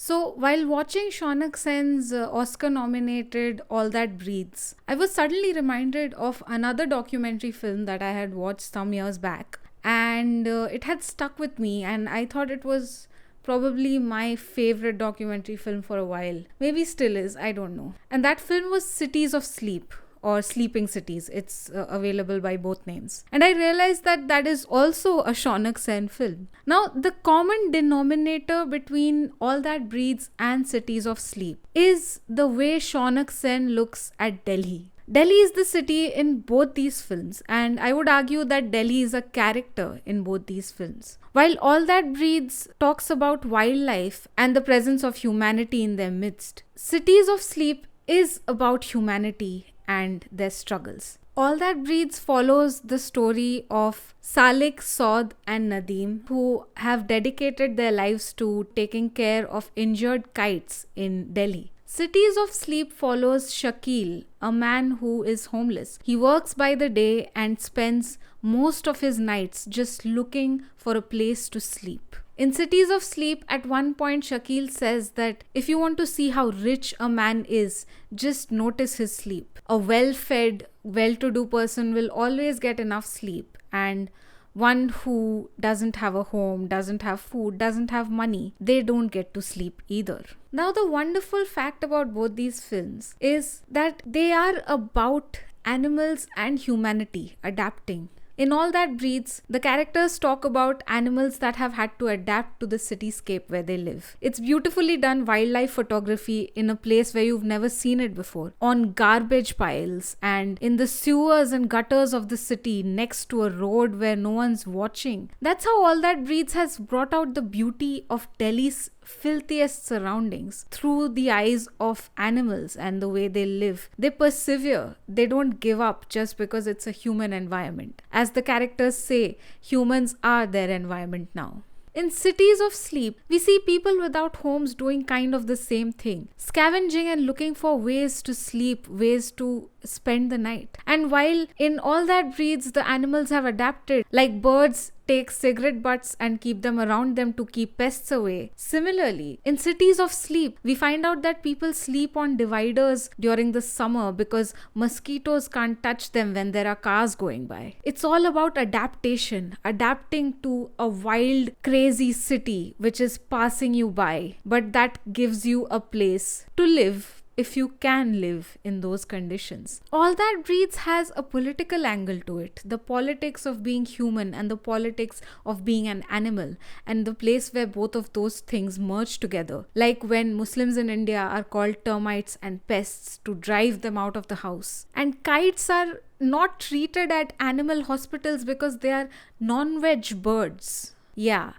So, while watching Shaunak Sen's Oscar nominated All That Breathes, I was suddenly reminded of another documentary film that I had watched some years back. And it had stuck with me, and I thought it was probably my favorite documentary film for a while. Maybe still is, I don't know. And that film was Cities of Sleep, or Sleeping Cities. It's available by both names. And I realized that that is also a Shaunak Sen film. Now, the common denominator between All That Breathes and Cities of Sleep is the way Shaunak Sen looks at Delhi. Delhi is the city in both these films, and I would argue that Delhi is a character in both these films. While All That Breathes talks about wildlife and the presence of humanity in their midst, Cities of Sleep is about humanity and their struggles. All That Breathes follows the story of Salik, Saud, and Nadeem, who have dedicated their lives to taking care of injured kites in Delhi. Cities of Sleep follows Shakil, a man who is homeless. He works by the day and spends most of his nights just looking for a place to sleep. In Cities of Sleep, at one point, Shakil says that if you want to see how rich a man is, just notice his sleep. A well-fed, well-to-do person will always get enough sleep, and one who doesn't have a home, doesn't have food, doesn't have money, they don't get to sleep either. Now, the wonderful fact about both these films is that they are about animals and humanity adapting. In All That Breathes, the characters talk about animals that have had to adapt to the cityscape where they live. It's beautifully done wildlife photography in a place where you've never seen it before, on garbage piles and in the sewers and gutters of the city next to a road where no one's watching. That's how All That Breathes has brought out the beauty of Delhi's filthiest surroundings through the eyes of animals and the way they live. They persevere. They don't give up just because it's a human environment. As the characters say, humans are their environment now. In Cities of Sleep, we see people without homes doing kind of the same thing, scavenging and looking for ways to sleep, ways to spend the night. And while in All That Breathes, the animals have adapted, like birds take cigarette butts and keep them around them to keep pests away. Similarly, in Cities of Sleep, we find out that people sleep on dividers during the summer because mosquitoes can't touch them when there are cars going by. It's all about adaptation, adapting to a wild, crazy city which is passing you by, but that gives you a place to live if you can live in those conditions. All That Breathes has a political angle to it. The politics of being human and the politics of being an animal, and the place where both of those things merge together. Like when Muslims in India are called termites and pests to drive them out of the house. And kites are not treated at animal hospitals because they are non-veg birds. Yeah,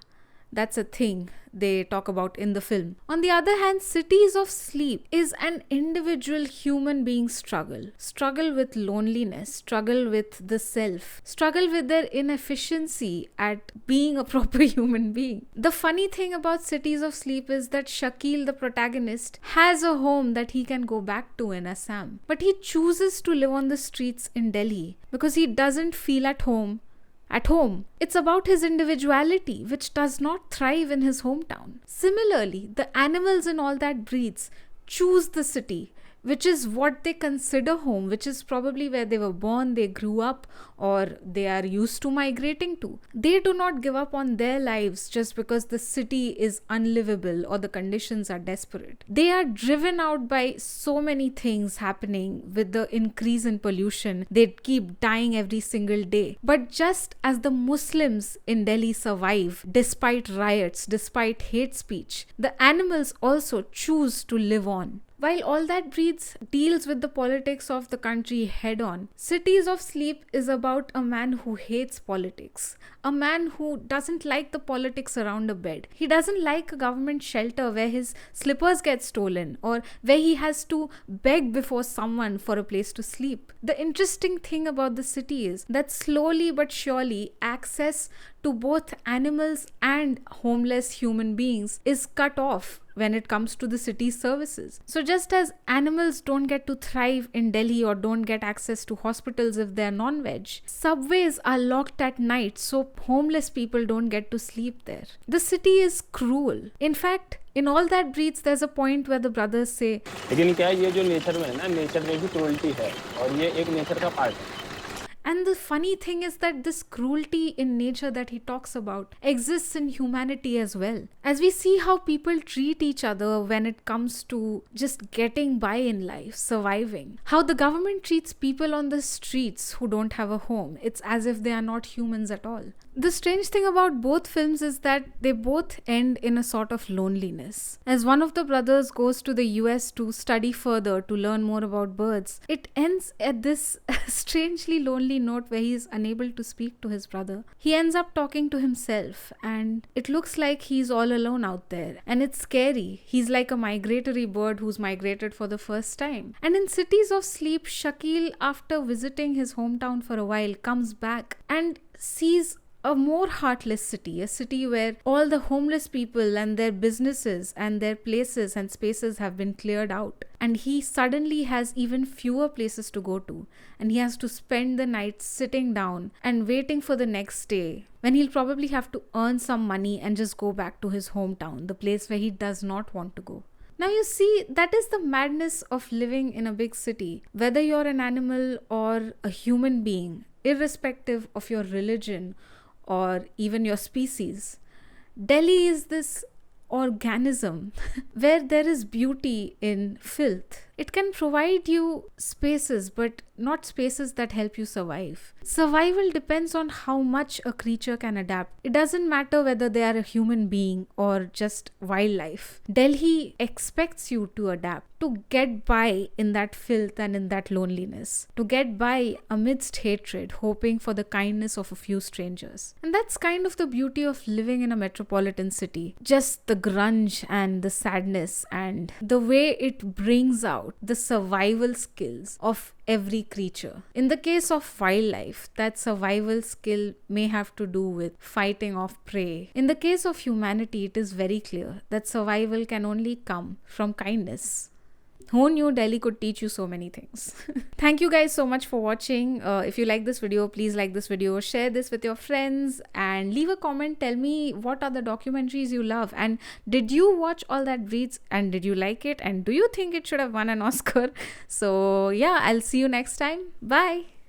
that's a thing they talk about in the film. On the other hand, Cities of Sleep is an individual human being's struggle with loneliness, struggle with the self, struggle with their inefficiency at being a proper human being. The funny thing about Cities of Sleep is that Shakil, the protagonist, has a home that he can go back to in Assam, but he chooses to live on the streets in Delhi because he doesn't feel at home. It's about his individuality, which does not thrive in his hometown. Similarly, the animals in All That Breathes choose the city, which is what they consider home, which is probably where they were born, they grew up, or they are used to migrating to. They do not give up on their lives just because the city is unlivable or the conditions are desperate. They are driven out by so many things happening with the increase in pollution. They keep dying every single day. But just as the Muslims in Delhi survive despite riots, despite hate speech, the animals also choose to live on. While All That Breathes deals with the politics of the country head on, Cities of Sleep is about a man who hates politics. A man who doesn't like the politics around a bed. He doesn't like a government shelter where his slippers get stolen or where he has to beg before someone for a place to sleep. The interesting thing about the city is that slowly but surely access to both animals and homeless human beings is cut off when it comes to the city's services. So, just as animals don't get to thrive in Delhi or don't get access to hospitals if they're non veg, subways are locked at night so homeless people don't get to sleep there. The city is cruel. In fact, in All That Breathes, there's a point where the brothers say, लेकिन क्या है, ये जो nature में है ना, nature में भी क्रूरल्टी है और ये एक नेचर का पार्ट है. and the funny thing is that this cruelty in nature that he talks about exists in humanity as well. As we see how people treat each other when it comes to just getting by in life, surviving, how the government treats people on the streets who don't have a home, it's as if they are not humans at all. The strange thing about both films is that they both end in a sort of loneliness. As one of the brothers goes to the US to study further, to learn more about birds, it ends at this strangely lonely note where he is unable to speak to his brother. He ends up talking to himself, and it looks like he's all alone out there. And it's scary. He's like a migratory bird who's migrated for the first time. And in Cities of Sleep, Shakil, after visiting his hometown for a while, comes back and sees a more heartless city, a city where all the homeless people and their businesses and their places and spaces have been cleared out. And he suddenly has even fewer places to go to. And he has to spend the night sitting down and waiting for the next day, when he'll probably have to earn some money and just go back to his hometown, the place where he does not want to go. Now you see, that is the madness of living in a big city. Whether you're an animal or a human being, irrespective of your religion or even your species, Delhi is this organism where there is beauty in filth. It can provide you spaces, but not spaces that help you survive. Survival depends on how much a creature can adapt. It doesn't matter whether they are a human being or just wildlife. Delhi expects you to adapt, to get by in that filth and in that loneliness, to get by amidst hatred, hoping for the kindness of a few strangers. And that's kind of the beauty of living in a metropolitan city. Just the grunge and the sadness and the way it brings out the survival skills of every creature. In the case of wildlife, that survival skill may have to do with fighting off prey. In the case of humanity, it is very clear that survival can only come from kindness. Who knew Delhi could teach you so many things? Thank you guys so much for watching. If you like this video, please like this video, share this with your friends, and leave a comment. Tell me what are the documentaries you love, and did you watch All That Breathes, and did you like it, and do you think it should have won an Oscar? So yeah, I'll see you next time. Bye.